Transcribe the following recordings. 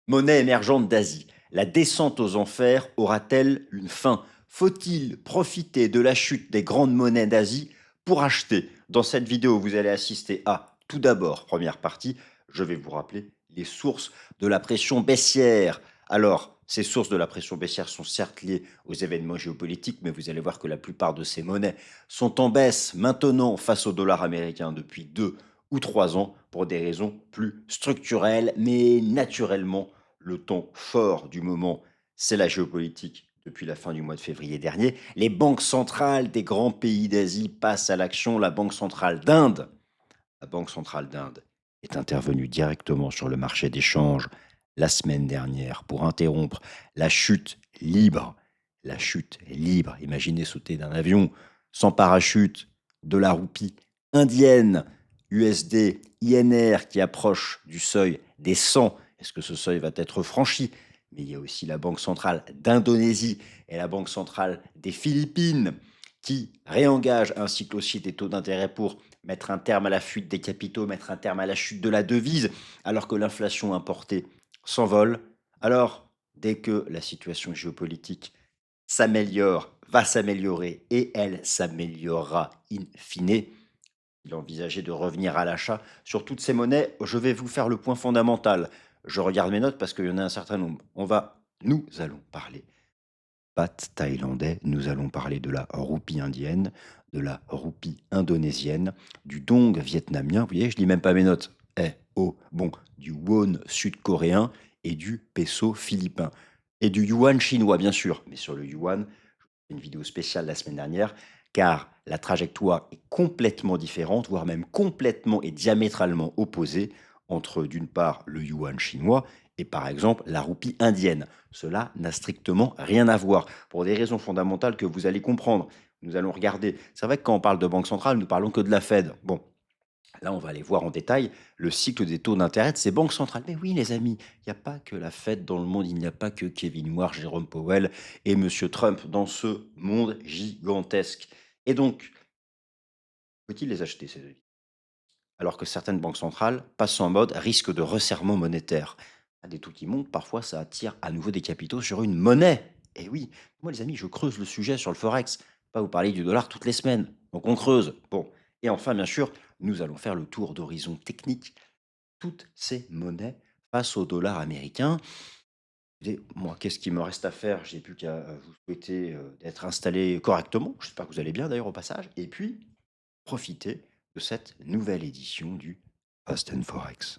Monnaie émergente d'Asie. La descente aux enfers aura-t-elle une fin? Faut-il profiter de la chute des grandes monnaies d'Asie pour acheter? Dans cette vidéo, vous allez assister à, tout d'abord, première partie, je vais vous rappeler les sources de la pression baissière. Alors, ces sources de la pression baissière sont certes liées aux événements géopolitiques, mais vous allez voir que la plupart de ces monnaies sont en baisse maintenant face au dollar américain depuis 2 ou 3 ans pour des raisons plus structurelles, mais naturellement le ton fort du moment, c'est la géopolitique depuis la fin du mois de février dernier. Les banques centrales des grands pays d'Asie passent à l'action. La Banque centrale d'Inde est intervenue directement sur le marché des changes la semaine dernière pour interrompre la chute libre. La chute libre. Imaginez sauter d'un avion sans parachute de la roupie indienne, USD, INR qui approche du seuil des 100. Est-ce que ce seuil va être franchi? Mais il y a aussi la Banque centrale d'Indonésie et la Banque centrale des Philippines qui réengagent ainsi que aussi des taux d'intérêt pour mettre un terme à la fuite des capitaux, mettre un terme à la chute de la devise, alors que l'inflation importée s'envole. Alors, dès que la situation géopolitique s'améliore, va s'améliorer et elle s'améliorera in fine, il envisageait de revenir à l'achat sur toutes ces monnaies. Je vais vous faire le point fondamental. Je regarde mes notes parce qu'il y en a un certain nombre. Nous allons parler baht thaïlandais, nous allons parler de la roupie indienne, de la roupie indonésienne, du dong vietnamien, vous voyez, je lis même pas mes notes, bon, du won sud-coréen et du peso philippin. Et du yuan chinois, bien sûr, mais sur le yuan, une vidéo spéciale la semaine dernière, car la trajectoire est complètement différente, voire même complètement et diamétralement opposée entre d'une part le yuan chinois et par exemple la roupie indienne. Cela n'a strictement rien à voir, pour des raisons fondamentales que vous allez comprendre. Nous allons regarder. C'est vrai que quand on parle de banque centrale, nous parlons que de la Fed. Bon, là, on va aller voir en détail le cycle des taux d'intérêt de ces banques centrales. Mais oui, les amis, il n'y a pas que la Fed dans le monde, il n'y a pas que Kevin Moore, Jérôme Powell et Monsieur Trump dans ce monde gigantesque. Et donc, faut-il les acheter, ces devises? Alors que certaines banques centrales passent en mode risque de resserrement monétaire. À des taux qui montent, parfois ça attire à nouveau des capitaux sur une monnaie. Et oui, moi les amis, je creuse le sujet sur le Forex. Pas vous parler du dollar toutes les semaines. Donc on creuse. Bon. Et enfin, bien sûr, nous allons faire le tour d'horizon technique toutes ces monnaies face au dollar américain. Et moi, qu'est-ce qu'il me reste à faire? J'ai plus qu'à vous souhaiter d'être installé correctement. J'espère que vous allez bien d'ailleurs au passage. Et puis, profiter de cette nouvelle édition du Fast and Forex.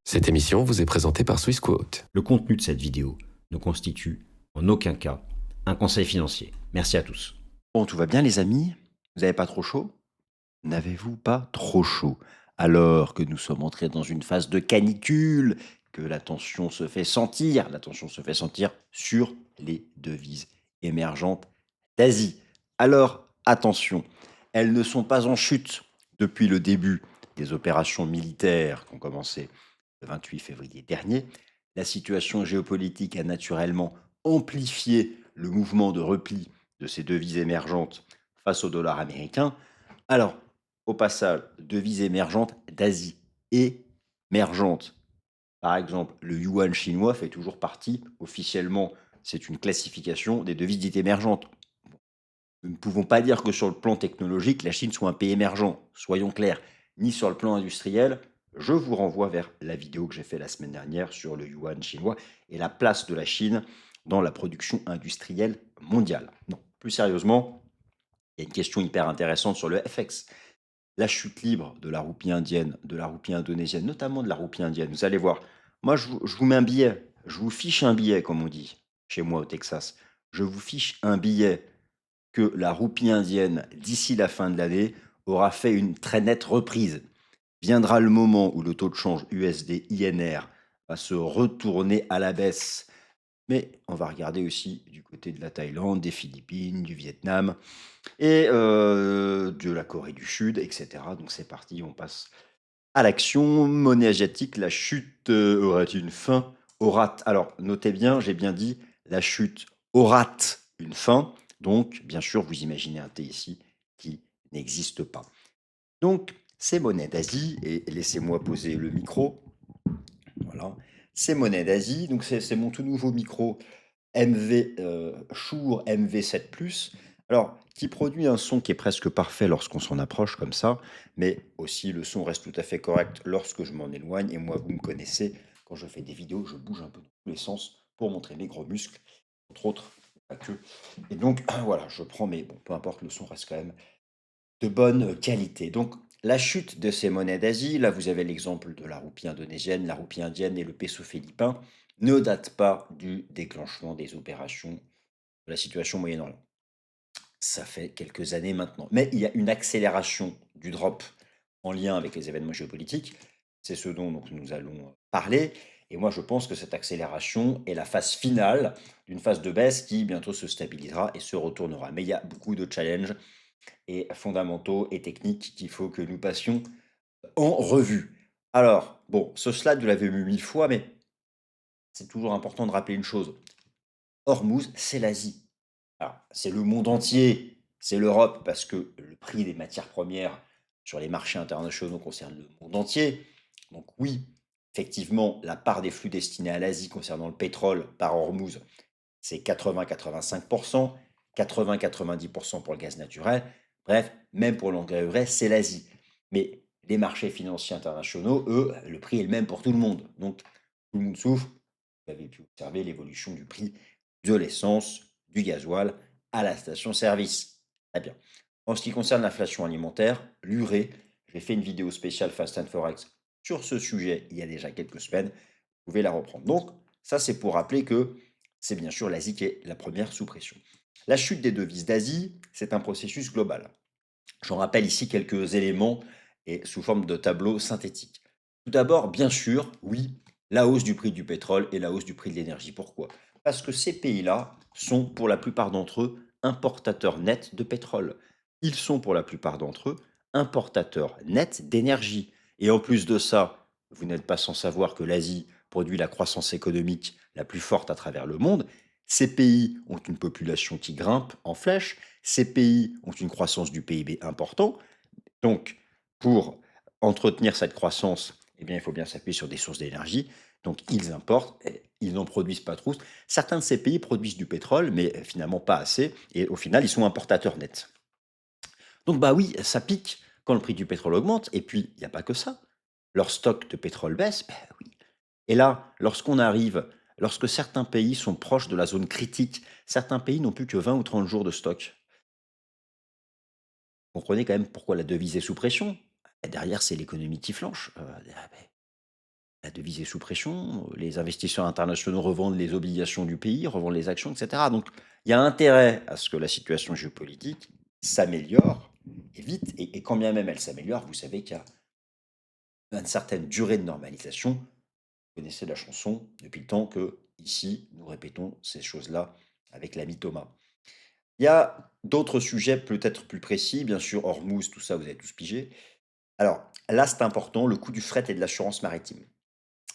Cette émission vous est présentée par Swissquote. Le contenu de cette vidéo ne constitue en aucun cas un conseil financier. Merci à tous. Bon, tout va bien les amis? Vous n'avez pas trop chaud? N'avez-vous pas trop chaud? Alors que nous sommes entrés dans une phase de canicule, que la tension se fait sentir sur les devises émergentes d'Asie. Alors attention, elles ne sont pas en chute depuis le début des opérations militaires qui ont commencé le 28 février dernier. La situation géopolitique a naturellement amplifié le mouvement de repli de ces devises émergentes face au dollar américain. Alors, au passage, devises émergentes d'Asie émergentes. Par exemple, le yuan chinois fait toujours partie, officiellement, c'est une classification des devises dites émergentes. Nous ne pouvons pas dire que sur le plan technologique, la Chine soit un pays émergent, soyons clairs, ni sur le plan industriel. Je vous renvoie vers la vidéo que j'ai faite la semaine dernière sur le yuan chinois et la place de la Chine dans la production industrielle mondiale. Non, plus sérieusement, il y a une question hyper intéressante sur le FX. La chute libre de la roupie indienne, de la roupie indonésienne, notamment de la roupie indienne. Vous allez voir, moi je vous mets un billet, je vous fiche un billet, comme on dit chez moi au Texas. Je vous fiche un billet que la roupie indienne, d'ici la fin de l'année, aura fait une très nette reprise. Viendra le moment où le taux de change USD-INR va se retourner à la baisse. Mais on va regarder aussi du côté de la Thaïlande, des Philippines, du Vietnam et de la Corée du Sud, etc. Donc c'est parti, on passe à l'action. Monnaie asiatique, la chute aura-t-il une fin? Alors notez bien, j'ai bien dit, la chute aura une fin. Donc bien sûr, vous imaginez un T ici qui n'existe pas. Donc, ces monnaies d'Asie, et laissez-moi poser le micro, voilà, ces monnaies d'Asie, donc c'est mon tout nouveau micro MV, Shure MV7 Plus, alors qui produit un son qui est presque parfait lorsqu'on s'en approche comme ça, mais aussi le son reste tout à fait correct lorsque je m'en éloigne et moi, vous me connaissez, quand je fais des vidéos, je bouge un peu dans tous les sens pour montrer mes gros muscles, entre autres, pas que et donc voilà, je prends mais bon, peu importe, le son reste quand même de bonne qualité. Donc la chute de ces monnaies d'Asie, là vous avez l'exemple de la roupie indonésienne, la roupie indienne et le peso philippin, ne date pas du déclenchement des opérations de la situation au Moyen-Orient. Ça fait quelques années maintenant. Mais il y a une accélération du drop en lien avec les événements géopolitiques. C'est ce dont donc, nous allons parler. Et moi, je pense que cette accélération est la phase finale d'une phase de baisse qui bientôt se stabilisera et se retournera. Mais il y a beaucoup de challenges et fondamentaux et techniques qu'il faut que nous passions en revue. Alors, bon, ce slide, vous l'avez vu 1000 fois, mais c'est toujours important de rappeler une chose. Hormuz, c'est l'Asie. Alors, c'est le monde entier, c'est l'Europe, parce que le prix des matières premières sur les marchés internationaux concerne le monde entier. Donc oui, effectivement, la part des flux destinés à l'Asie concernant le pétrole par Hormuz, c'est 80-85%, 80-90% pour le gaz naturel. Bref, même pour l'engrais urée, c'est l'Asie. Mais les marchés financiers internationaux, eux, le prix est le même pour tout le monde. Donc, tout le monde souffre. Vous avez pu observer l'évolution du prix de l'essence, du gasoil à la station-service. Très bien. En ce qui concerne l'inflation alimentaire, l'urée, j'ai fait une vidéo spéciale Fast and Forex sur ce sujet il y a déjà quelques semaines. Vous pouvez la reprendre. Donc, ça, c'est pour rappeler que c'est bien sûr l'Asie qui est la première sous pression. La chute des devises d'Asie, c'est un processus global. J'en rappelle ici quelques éléments et sous forme de tableau synthétique. Tout d'abord, bien sûr, oui, la hausse du prix du pétrole et la hausse du prix de l'énergie. Pourquoi? Parce que ces pays-là sont, pour la plupart d'entre eux, importateurs nets de pétrole. Ils sont, pour la plupart d'entre eux, importateurs nets d'énergie. Et en plus de ça, vous n'êtes pas sans savoir que l'Asie produit la croissance économique la plus forte à travers le monde. Ces pays ont une population qui grimpe en flèche, ces pays ont une croissance du PIB important. Donc, pour entretenir cette croissance, eh bien, il faut bien s'appuyer sur des sources d'énergie. Donc, ils importent, et ils n'en produisent pas trop. Certains de ces pays produisent du pétrole, mais finalement pas assez. Et au final, ils sont importateurs nets. Donc, bah oui, ça pique quand le prix du pétrole augmente. Et puis, il n'y a pas que ça. Leur stock de pétrole baisse. Ben oui. Et là, lorsque certains pays sont proches de la zone critique, certains pays n'ont plus que 20 ou 30 jours de stock. Comprenez quand même pourquoi la devise est sous pression. Et derrière, c'est l'économie qui flanche. La devise est sous pression, les investisseurs internationaux revendent les obligations du pays, revendent les actions, etc. Donc, il y a intérêt à ce que la situation géopolitique s'améliore et vite. Et quand bien même elle s'améliore, vous savez qu'il y a une certaine durée de normalisation. Vous connaissez la chanson depuis le temps que, ici, nous répétons ces choses-là avec l'ami Thomas. Il y a d'autres sujets peut-être plus précis, bien sûr, Hormuz, tout ça, vous avez tous pigé. Alors là, c'est important, le coût du fret et de l'assurance maritime.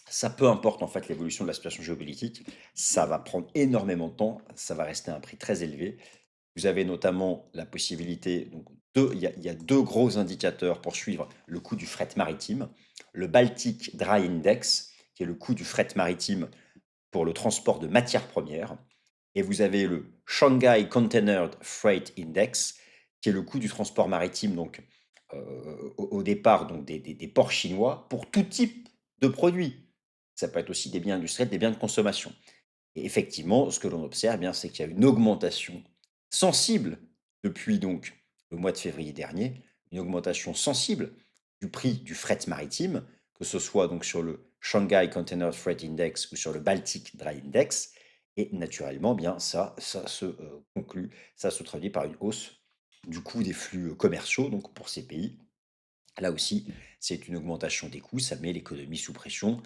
Ça, peu importe en fait l'évolution de la situation géopolitique, ça va prendre énormément de temps, ça va rester à un prix très élevé. Vous avez notamment la possibilité, donc il y a deux gros indicateurs pour suivre le coût du fret maritime. Le Baltic Dry Index, qui est le coût du fret maritime pour le transport de matières premières. Et vous avez le Shanghai Container Freight Index, qui est le coût du transport maritime donc, au départ donc, des ports chinois pour tout type de produits. Ça peut être aussi des biens industriels, des biens de consommation. Et effectivement, ce que l'on observe, eh bien, c'est qu'il y a une augmentation sensible depuis donc le mois de février dernier, une augmentation sensible du prix du fret maritime, que ce soit donc sur le Shanghai Container Freight Index ou sur le Baltic Dry Index. Et naturellement, bien ça se conclut, ça se traduit par une hausse du coût des flux commerciaux, donc pour ces pays. Là aussi, c'est une augmentation des coûts, ça met l'économie sous pression.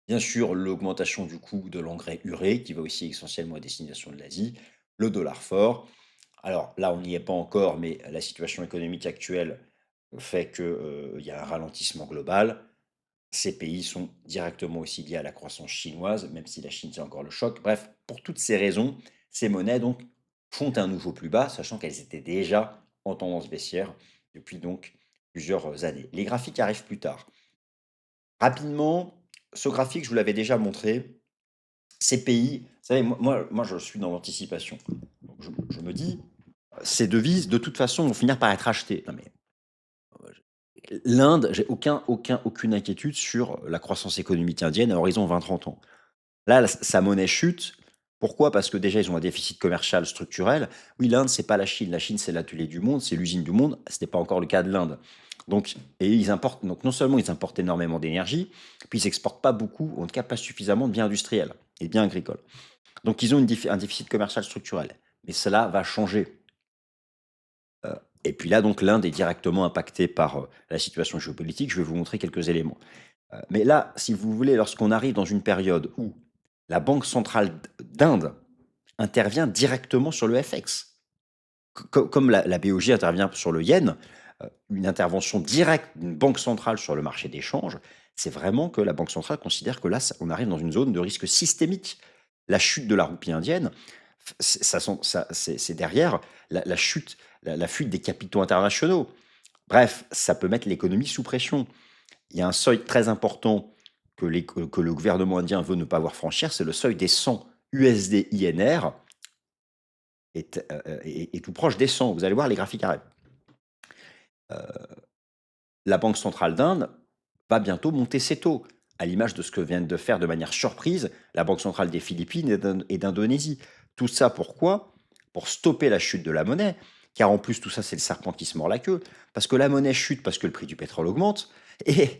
Bien sûr, l'augmentation du coût de l'engrais urée, qui va aussi essentiellement à destination de l'Asie, le dollar fort. Alors là, on n'y est pas encore, mais la situation économique actuelle fait qu'il y a un ralentissement global. Ces pays sont directement aussi liés à la croissance chinoise, même si la Chine tient encore le choc. Bref, pour toutes ces raisons, ces monnaies donc font un nouveau plus bas, sachant qu'elles étaient déjà en tendance baissière depuis donc plusieurs années. Les graphiques arrivent plus tard. Rapidement, ce graphique, je vous l'avais déjà montré, ces pays, vous savez, moi je suis dans l'anticipation. Donc je me dis, ces devises, de toute façon, vont finir par être achetées. Non mais l'Inde, j'ai aucune inquiétude sur la croissance économique indienne à horizon 20-30 ans. Là, sa monnaie chute. Pourquoi? Parce que déjà, ils ont un déficit commercial structurel. Oui, l'Inde, c'est pas la Chine. La Chine, c'est l'atelier du monde, c'est l'usine du monde. Ce n'est pas encore le cas de l'Inde. Donc, et ils importent, donc non seulement ils importent énormément d'énergie, puis ils exportent pas beaucoup, en tout cas pas suffisamment de biens industriels et de biens agricoles. Donc, ils ont un déficit commercial structurel. Mais cela va changer. Et puis là, donc, l'Inde est directement impactée par la situation géopolitique. Je vais vous montrer quelques éléments. Mais là, si vous voulez, lorsqu'on arrive dans une période où la Banque centrale d'Inde intervient directement sur le FX, comme la BOJ intervient sur le yen, une intervention directe d'une banque centrale sur le marché d'échange, c'est vraiment que la Banque centrale considère que là, on arrive dans une zone de risque systémique. La chute de la roupie indienne, c'est derrière la chute, la fuite des capitaux internationaux. Bref, ça peut mettre l'économie sous pression. Il y a un seuil très important que le gouvernement indien veut ne pas voir franchir, c'est le seuil des 100 USD INR est tout proche des 100. Vous allez voir, les graphiques arrivent. La Banque centrale d'Inde va bientôt monter ses taux, à l'image de ce que vient de faire de manière surprise la Banque centrale des Philippines et d'Indonésie. Tout ça pourquoi? Pour stopper la chute de la monnaie, car en plus tout ça c'est le serpent qui se mord la queue, parce que la monnaie chute parce que le prix du pétrole augmente, et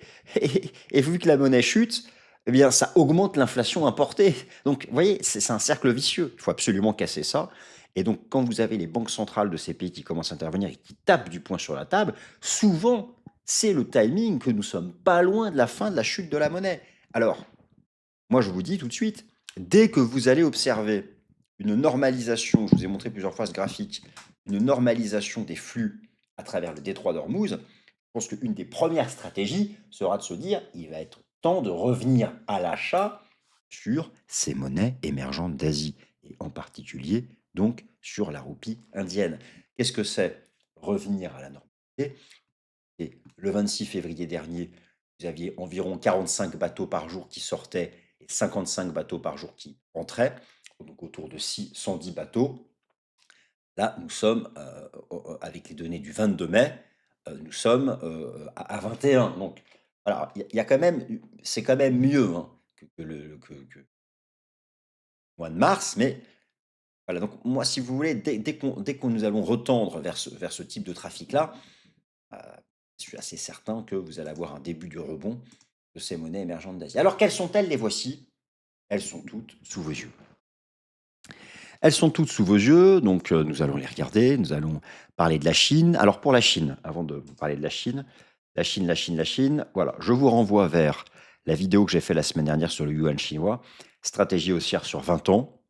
vu que la monnaie chute, eh bien ça augmente l'inflation importée. Donc vous voyez, c'est un cercle vicieux, il faut absolument casser ça. Et donc quand vous avez les banques centrales de ces pays qui commencent à intervenir et qui tapent du poing sur la table, souvent c'est le timing que nous sommes pas loin de la fin de la chute de la monnaie. Alors, moi je vous dis tout de suite, dès que vous allez observer une normalisation, je vous ai montré plusieurs fois ce graphique, une normalisation des flux à travers le détroit d'Ormuz, je pense qu'une des premières stratégies sera de se dire, il va être temps de revenir à l'achat sur ces monnaies émergentes d'Asie, et en particulier donc sur la roupie indienne. Qu'est-ce que c'est? Revenir à la normalité. Et le 26 février dernier, vous aviez environ 45 bateaux par jour qui sortaient et 55 bateaux par jour qui entraient, donc autour de 110 bateaux. Là, nous sommes, avec les données du 22 mai, nous sommes à 21. Donc, alors, il y a quand même, c'est quand même mieux hein, que le mois de mars, mais voilà. Donc, moi, si vous voulez, dès qu'on nous allons retendre vers ce type de trafic-là, Heu, je suis assez certain que vous allez avoir un début de rebond de ces monnaies émergentes d'Asie. Alors quelles sont-elles? Les voici. Elles sont toutes sous vos yeux. Elles sont toutes sous vos yeux, donc nous allons les regarder, nous allons parler de la Chine. Alors pour la Chine, avant de vous parler de la Chine, voilà, je vous renvoie vers la vidéo que j'ai faite la semaine dernière sur le yuan chinois, stratégie haussière sur 20 ans.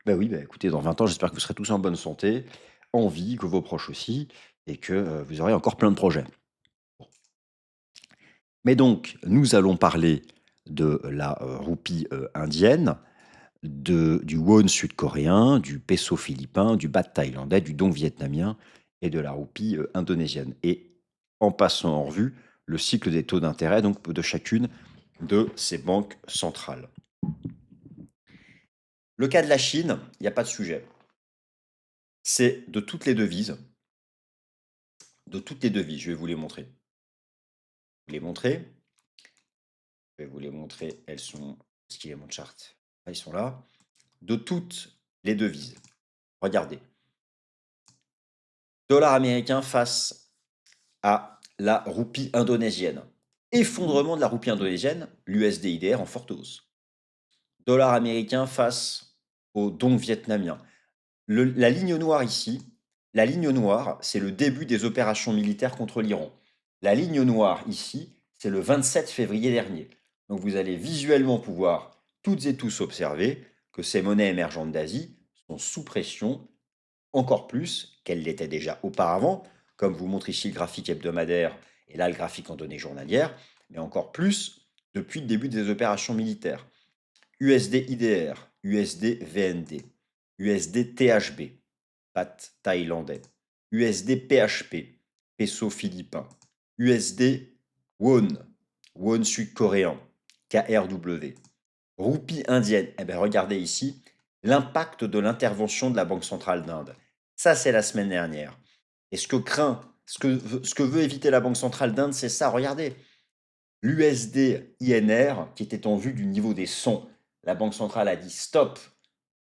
Ben oui, bah, écoutez, dans 20 ans, j'espère que vous serez tous en bonne santé, en vie, que vos proches aussi et que, vous aurez encore plein de projets. Mais donc, nous allons parler de la roupie indienne, du won sud-coréen, du peso philippin, du baht thaïlandais, du dong vietnamien et de la roupie indonésienne. Et en passant en revue le cycle des taux d'intérêt donc de chacune de ces banques centrales. Le cas de la Chine, il n'y a pas de sujet. C'est de toutes les devises, je vais vous les montrer. Vous les montrer. Je vais vous les montrer. Elles sont. Est-ce qu'il est mon chart? Ah, ils sont là. De toutes les devises. Regardez. Dollar américain face à la roupie indonésienne. Effondrement de la roupie indonésienne, l'USD IDR en forte hausse. Dollar américain face au dong vietnamien. La ligne noire ici, la ligne noire, c'est le début des opérations militaires contre l'Iran. La ligne noire ici, c'est le 27 février dernier. Donc vous allez visuellement pouvoir toutes et tous observer que ces monnaies émergentes d'Asie sont sous pression encore plus qu'elles l'étaient déjà auparavant, comme vous montre ici le graphique hebdomadaire et là le graphique en données journalières, mais encore plus depuis le début des opérations militaires. USD IDR, USD VND, USD THB, BAT thaïlandais, USD PHP, peso philippin, USD, won, won sud-coréen, KRW, roupie indienne. Eh bien, regardez ici l'impact de l'intervention de la Banque centrale d'Inde. Ça, c'est la semaine dernière. Et ce que craint, ce que veut éviter la Banque centrale d'Inde, c'est ça. Regardez, l'USD INR qui était en vue du niveau des 100. La Banque centrale a dit stop,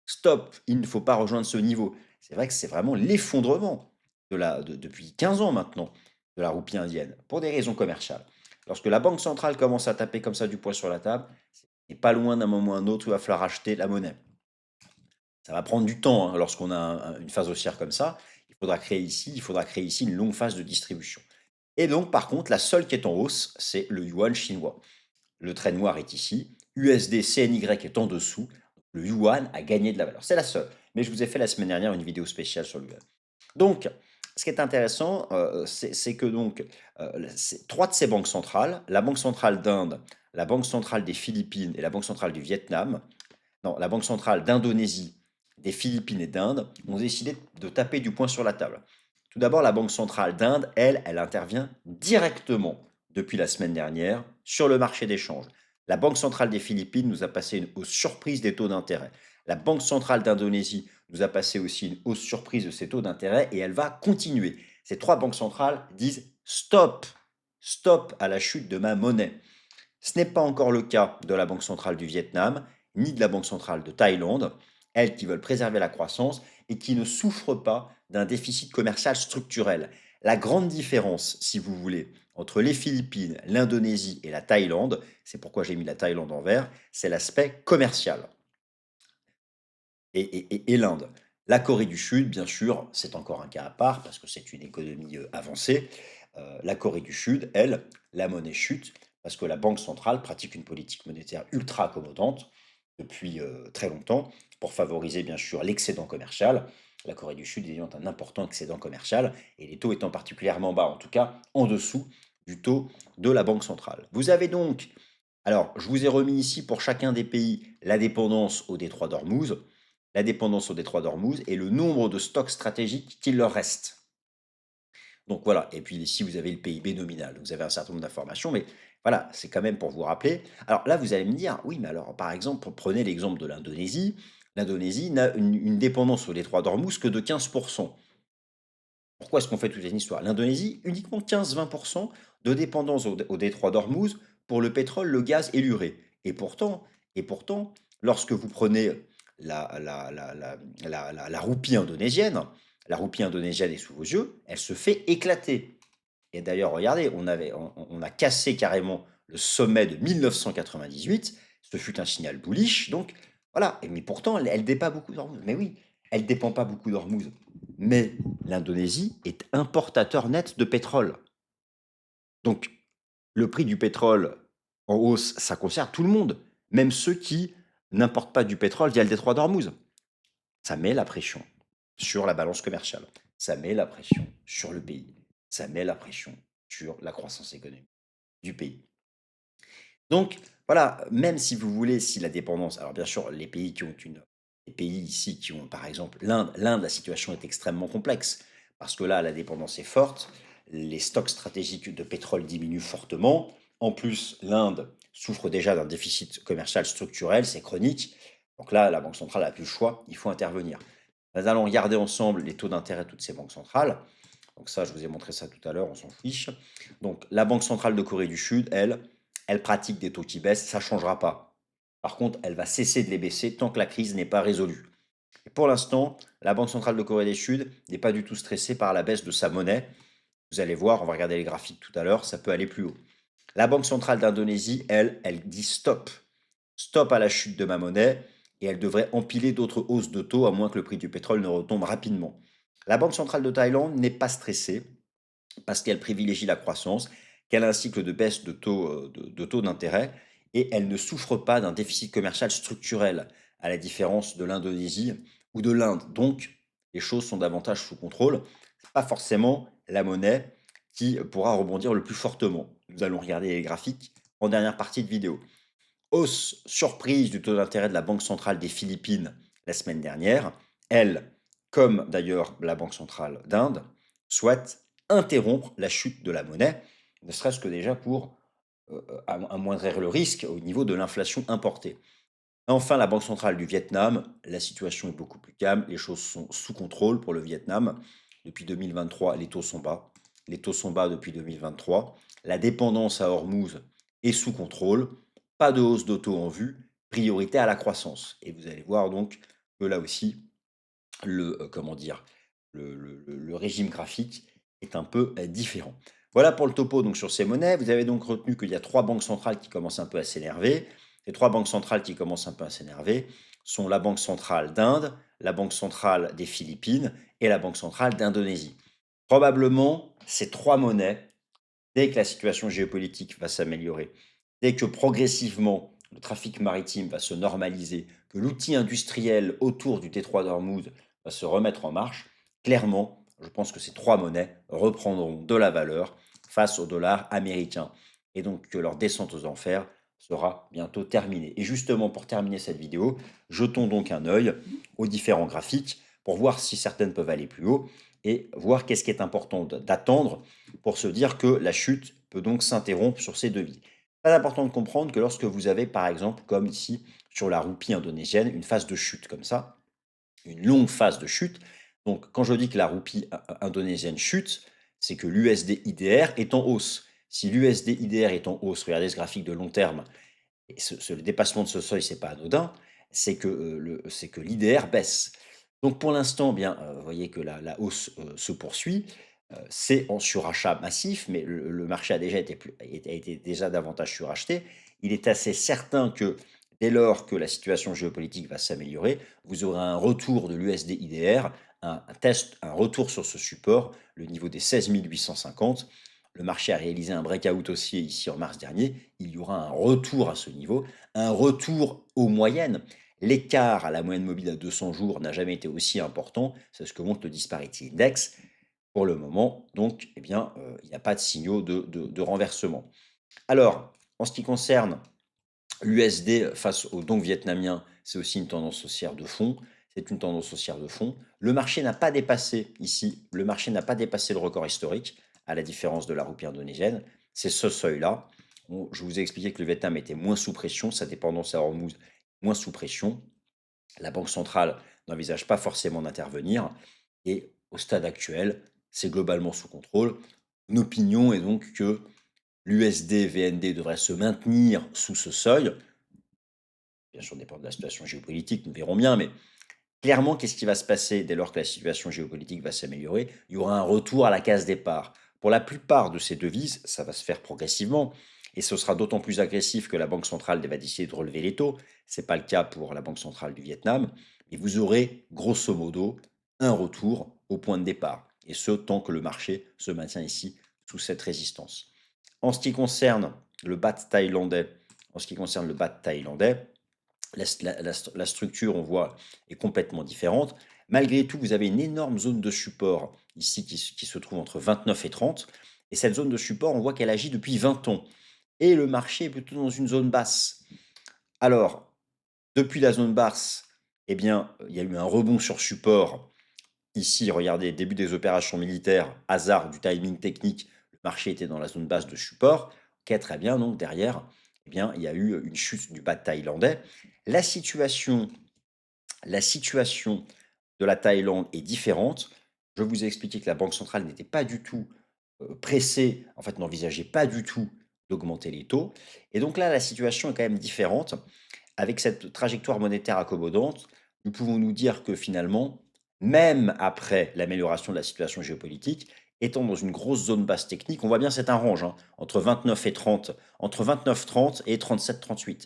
stop, il ne faut pas rejoindre ce niveau. C'est vrai que c'est vraiment l'effondrement depuis 15 ans maintenant de la roupie indienne pour des raisons commerciales. Lorsque la Banque centrale commence à taper comme ça du poing sur la table, c'est pas loin d'un moment ou un autre où il va falloir acheter la monnaie. Ça va prendre du temps hein, lorsqu'on a une phase haussière comme ça. Il faudra créer ici une longue phase de distribution. Et donc, par contre, la seule qui est en hausse, c'est le yuan chinois. Le trait noir est ici. USD CNY est en dessous. Le yuan a gagné de la valeur. C'est la seule. Mais je vous ai fait la semaine dernière une vidéo spéciale sur le yuan. Donc, ce qui est intéressant, c'est que donc, trois de ces banques centrales, la Banque centrale d'Inde, la Banque centrale des Philippines et la Banque centrale du Vietnam, non, la Banque centrale d'Indonésie, des Philippines et d'Inde, ont décidé de taper du poing sur la table. Tout d'abord, la Banque centrale d'Inde, elle intervient directement depuis la semaine dernière sur le marché des changes. La Banque centrale des Philippines nous a passé une hausse surprise des taux d'intérêt. La Banque centrale d'Indonésie nous a passé aussi une hausse surprise de ses taux d'intérêt et elle va continuer. Ces trois banques centrales disent stop, stop à la chute de ma monnaie. Ce n'est pas encore le cas de la Banque centrale du Vietnam, ni de la Banque centrale de Thaïlande, elles qui veulent préserver la croissance et qui ne souffrent pas d'un déficit commercial structurel. La grande différence, si vous voulez, entre les Philippines, l'Indonésie et la Thaïlande, c'est pourquoi j'ai mis la Thaïlande en vert, c'est l'aspect commercial. Et l'Inde. La Corée du Sud, bien sûr, c'est encore un cas à part parce que c'est une économie avancée. La Corée du Sud, elle, la monnaie chute parce que la Banque centrale pratique une politique monétaire ultra accommodante depuis très longtemps pour favoriser, bien sûr, l'excédent commercial. La Corée du Sud ayant un important excédent commercial et les taux étant particulièrement bas, en tout cas en dessous du taux de la Banque centrale. Vous avez donc, alors je vous ai remis ici pour chacun des pays la dépendance au détroit d'Ormuz, la dépendance au détroit d'Ormuz et le nombre de stocks stratégiques qu'il leur reste. Donc voilà, et puis ici vous avez le PIB nominal, vous avez un certain nombre d'informations, mais voilà, c'est quand même pour vous rappeler. Alors là, vous allez me dire, oui, mais alors par exemple, prenez l'exemple de l'Indonésie. L'Indonésie n'a une dépendance au détroit d'Ormuz que de 15%. Pourquoi est-ce qu'on fait toute une histoire? L'Indonésie, uniquement 15-20% de dépendance au détroit d'Ormuz pour le pétrole, le gaz et l'urée. Et pourtant, lorsque vous prenez la roupie indonésienne, la roupie indonésienne est sous vos yeux, elle se fait éclater. Et d'ailleurs, regardez, on a cassé carrément le sommet de 1998. Ce fut un signal bullish. Donc, voilà. Mais pourtant, elle dépend pas beaucoup d'Ormuz. Mais oui, elle dépend pas beaucoup d'Ormuz. Mais l'Indonésie est importateur net de pétrole. Donc, le prix du pétrole en hausse, ça concerne tout le monde, même ceux qui n'importent pas du pétrole via le détroit d'Ormuz. Ça met la pression sur la balance commerciale. Ça met la pression sur le pays. Ça met la pression sur la croissance économique du pays. Donc, voilà, même si vous voulez, si la dépendance, alors bien sûr, les pays ici qui ont, par exemple, l'Inde, la situation est extrêmement complexe, parce que là, la dépendance est forte, les stocks stratégiques de pétrole diminuent fortement, en plus, l'Inde souffre déjà d'un déficit commercial structurel, c'est chronique, donc là, la Banque centrale n'a plus le choix, il faut intervenir. Nous allons regarder ensemble les taux d'intérêt de toutes ces banques centrales. Donc ça, je vous ai montré ça tout à l'heure, on s'en fiche. Donc la Banque centrale de Corée du Sud, elle pratique des taux qui baissent, ça ne changera pas. Par contre, elle va cesser de les baisser tant que la crise n'est pas résolue. Et pour l'instant, la Banque centrale de Corée du Sud n'est pas du tout stressée par la baisse de sa monnaie. Vous allez voir, on va regarder les graphiques tout à l'heure, ça peut aller plus haut. La Banque centrale d'Indonésie, elle dit stop. Stop à la chute de ma monnaie et elle devrait empiler d'autres hausses de taux à moins que le prix du pétrole ne retombe rapidement. La Banque centrale de Thaïlande n'est pas stressée parce qu'elle privilégie la croissance, qu'elle a un cycle de baisse de taux d'intérêt et elle ne souffre pas d'un déficit commercial structurel, à la différence de l'Indonésie ou de l'Inde. Donc, les choses sont davantage sous contrôle. Ce n'est pas forcément la monnaie qui pourra rebondir le plus fortement. Nous allons regarder les graphiques en dernière partie de vidéo. Hausse surprise du taux d'intérêt de la Banque centrale des Philippines la semaine dernière. Elle, comme d'ailleurs la Banque centrale d'Inde, souhaite interrompre la chute de la monnaie, ne serait-ce que déjà pour amoindrir le risque au niveau de l'inflation importée. Enfin, la Banque centrale du Vietnam, la situation est beaucoup plus calme, les choses sont sous contrôle pour le Vietnam. Depuis 2023, les taux sont bas. Les taux sont bas depuis 2023. La dépendance à Hormuz est sous contrôle. Pas de hausse de taux en vue. Priorité à la croissance. Et vous allez voir donc que là aussi, comment dire, le régime graphique est un peu différent. Voilà pour le topo donc sur ces monnaies. Vous avez donc retenu qu'il y a trois banques centrales qui commencent un peu à s'énerver. Les trois banques centrales qui commencent un peu à s'énerver sont la Banque centrale d'Inde, la Banque centrale des Philippines et la Banque centrale d'Indonésie. Probablement, ces trois monnaies, dès que la situation géopolitique va s'améliorer, dès que progressivement le trafic maritime va se normaliser, que l'outil industriel autour du détroit d'Ormuz va se remettre en marche, clairement, je pense que ces trois monnaies reprendront de la valeur face au dollar américain. Et donc que leur descente aux enfers sera bientôt terminée. Et justement, pour terminer cette vidéo, jetons donc un œil aux différents graphiques pour voir si certaines peuvent aller plus haut et voir qu'est-ce qui est important d'attendre pour se dire que la chute peut donc s'interrompre sur ces devis. Très important de comprendre que lorsque vous avez, par exemple, comme ici sur la roupie indonésienne, une phase de chute comme ça, une longue phase de chute. Donc, quand je dis que la roupie indonésienne chute, c'est que l'USD IDR est en hausse. Si l'USD IDR est en hausse, regardez ce graphique de long terme, et le dépassement de ce seuil, c'est pas anodin, c'est que l'IDR baisse. Donc pour l'instant, bien, vous voyez que la hausse se poursuit. C'est en surachat massif, mais le marché a déjà été déjà davantage suracheté. Il est assez certain que dès lors que la situation géopolitique va s'améliorer, vous aurez un retour de l'USD IDR, un test, un retour sur ce support, le niveau des 16 850. Le marché a réalisé un breakout haussier ici en mars dernier. Il y aura un retour à ce niveau, un retour aux moyennes. L'écart à la moyenne mobile à 200 jours n'a jamais été aussi important. C'est ce que montre le Disparity Index. Pour le moment, donc, eh bien, il n'y a pas de signaux de renversement. Alors, en ce qui concerne l'USD face au dong vietnamien, c'est aussi une tendance haussière de fond. C'est une tendance haussière de fond. Le marché n'a pas dépassé ici, le marché n'a pas dépassé le record historique, à la différence de la roupie indonésienne. C'est ce seuil-là. Je vous ai expliqué que le Vietnam était moins sous pression, sa dépendance à Hormuz moins sous pression. La Banque centrale n'envisage pas forcément d'intervenir. Et au stade actuel, c'est globalement sous contrôle. Mon opinion est donc que l'USD-VND devrait se maintenir sous ce seuil. Bien sûr, dépend de la situation géopolitique, nous verrons bien, mais clairement, qu'est-ce qui va se passer dès lors que la situation géopolitique va s'améliorer? Il y aura un retour à la case départ. Pour la plupart de ces devises, ça va se faire progressivement, et ce sera d'autant plus agressif que la Banque centrale va décider de relever les taux. Ce n'est pas le cas pour la Banque centrale du Vietnam, mais vous aurez grosso modo un retour au point de départ, et ce, tant que le marché se maintient ici sous cette résistance. En ce qui concerne le BAT thaïlandais, en ce qui concerne le BAT thaïlandais, la structure, on voit, est complètement différente. Malgré tout, vous avez une énorme zone de support ici qui se trouve entre 29 et 30. Et cette zone de support, on voit qu'elle agit depuis 20 ans. Et le marché est plutôt dans une zone basse. Alors, depuis la zone basse, eh bien, il y a eu un rebond sur support. Ici, regardez, début des opérations militaires, hasard du timing technique, le marché était dans la zone basse de support. Ok, très bien, donc derrière, eh bien, il y a eu une chute du BAT thaïlandais. La situation, la situation de la Thaïlande est différente. Je vous ai expliqué que la Banque centrale n'était pas du tout pressée, en fait, n'envisageait pas du tout d'augmenter les taux. Et donc là, la situation est quand même différente. Avec cette trajectoire monétaire accommodante, nous pouvons nous dire que finalement, même après l'amélioration de la situation géopolitique, étant dans une grosse zone basse technique, on voit bien c'est un range entre 29 et 30, entre 29-30 et 37-38. Moi,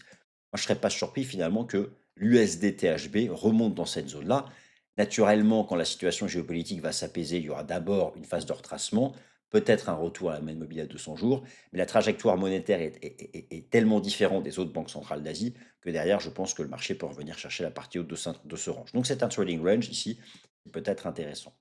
je ne serais pas surpris finalement que l'USD-THB remonte dans cette zone-là. Naturellement, quand la situation géopolitique va s'apaiser, il y aura d'abord une phase de retracement, peut-être un retour à la moyenne mobile à 200 jours, mais la trajectoire monétaire est tellement différente des autres banques centrales d'Asie que derrière, je pense que le marché peut revenir chercher la partie haute de ce range. Donc c'est un trading range ici, qui peut être intéressant.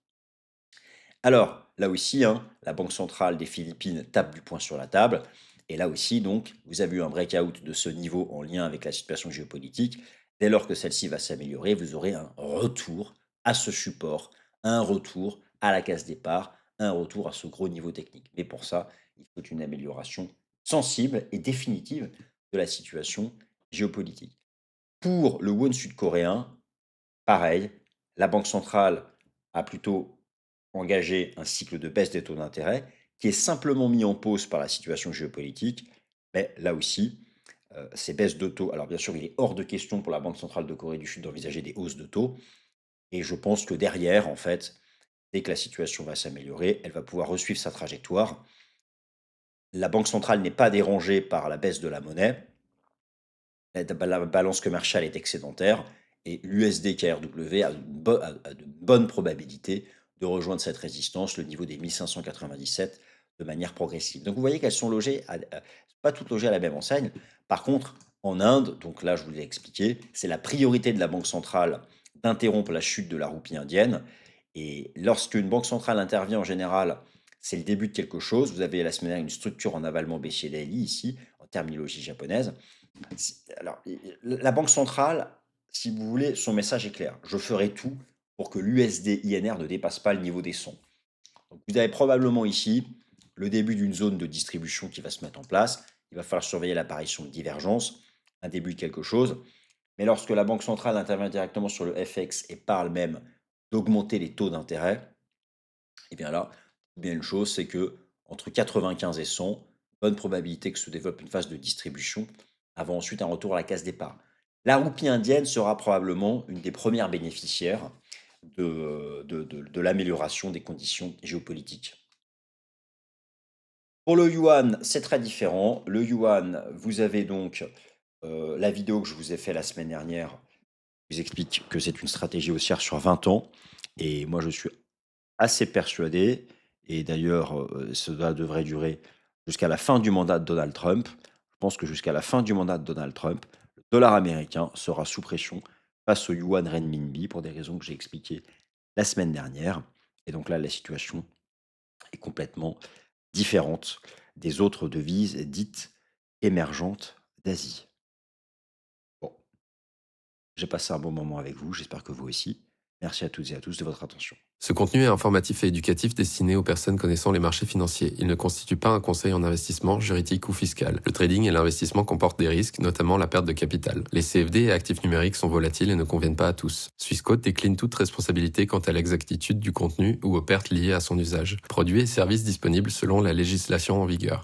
Alors, là aussi, la Banque centrale des Philippines tape du poing sur la table. Et là aussi, donc, vous avez eu un breakout de ce niveau en lien avec la situation géopolitique. Dès lors que celle-ci va s'améliorer, vous aurez un retour à ce support, un retour à la case départ, un retour à ce gros niveau technique. Mais pour ça, il faut une amélioration sensible et définitive de la situation géopolitique. Pour le won sud-coréen, pareil, la banque centrale a plutôt engagé un cycle de baisse des taux d'intérêt qui est simplement mis en pause par la situation géopolitique. Mais là aussi, ces baisses de taux, alors bien sûr, il est hors de question pour la Banque centrale de Corée du Sud d'envisager des hausses de taux. Et je pense que derrière, en fait, dès que la situation va s'améliorer, elle va pouvoir resuivre sa trajectoire. La Banque centrale n'est pas dérangée par la baisse de la monnaie. La balance commerciale est excédentaire et l'USD KRW a de bonnes probabilités de rejoindre cette résistance, le niveau des 1597, de manière progressive. Donc vous voyez qu'elles sont logées, pas toutes logées à la même enseigne. Par contre, en Inde, donc là je vous l'ai expliqué, c'est la priorité de la Banque centrale d'interrompre la chute de la roupie indienne. Et lorsqu'une banque centrale intervient en général, c'est le début de quelque chose. Vous avez la semaine dernière une structure en avalement baissier daily ici, en terminologie japonaise. Alors, la banque centrale, si vous voulez, son message est clair. Je ferai tout pour que l'USD INR ne dépasse pas le niveau des 100. Donc, vous avez probablement ici le début d'une zone de distribution qui va se mettre en place. Il va falloir surveiller l'apparition de divergences, un début de quelque chose. Mais lorsque la banque centrale intervient directement sur le FX et parle même d'augmenter les taux d'intérêt, et bien là, bien une chose, c'est que entre 95 et 100, bonne probabilité que se développe une phase de distribution avant ensuite un retour à la case départ. La roupie indienne sera probablement une des premières bénéficiaires de l'amélioration des conditions géopolitiques. Pour le yuan, c'est très différent. Le yuan, vous avez donc la vidéo que je vous ai fait la semaine dernière, je vous explique que c'est une stratégie haussière sur 20 ans. Et moi, je suis assez persuadé, et d'ailleurs, cela devrait durer jusqu'à la fin du mandat de Donald Trump. Je pense que jusqu'à la fin du mandat de Donald Trump, le dollar américain sera sous pression face au yuan renminbi pour des raisons que j'ai expliquées la semaine dernière. Et donc là, la situation est complètement différente des autres devises dites émergentes d'Asie. Bon, j'ai passé un bon moment avec vous, j'espère que vous aussi. Merci à toutes et à tous de votre attention. Ce contenu est informatif et éducatif destiné aux personnes connaissant les marchés financiers. Il ne constitue pas un conseil en investissement, juridique ou fiscal. Le trading et l'investissement comportent des risques, notamment la perte de capital. Les CFD et actifs numériques sont volatiles et ne conviennent pas à tous. Swissquote décline toute responsabilité quant à l'exactitude du contenu ou aux pertes liées à son usage. Produits et services disponibles selon la législation en vigueur.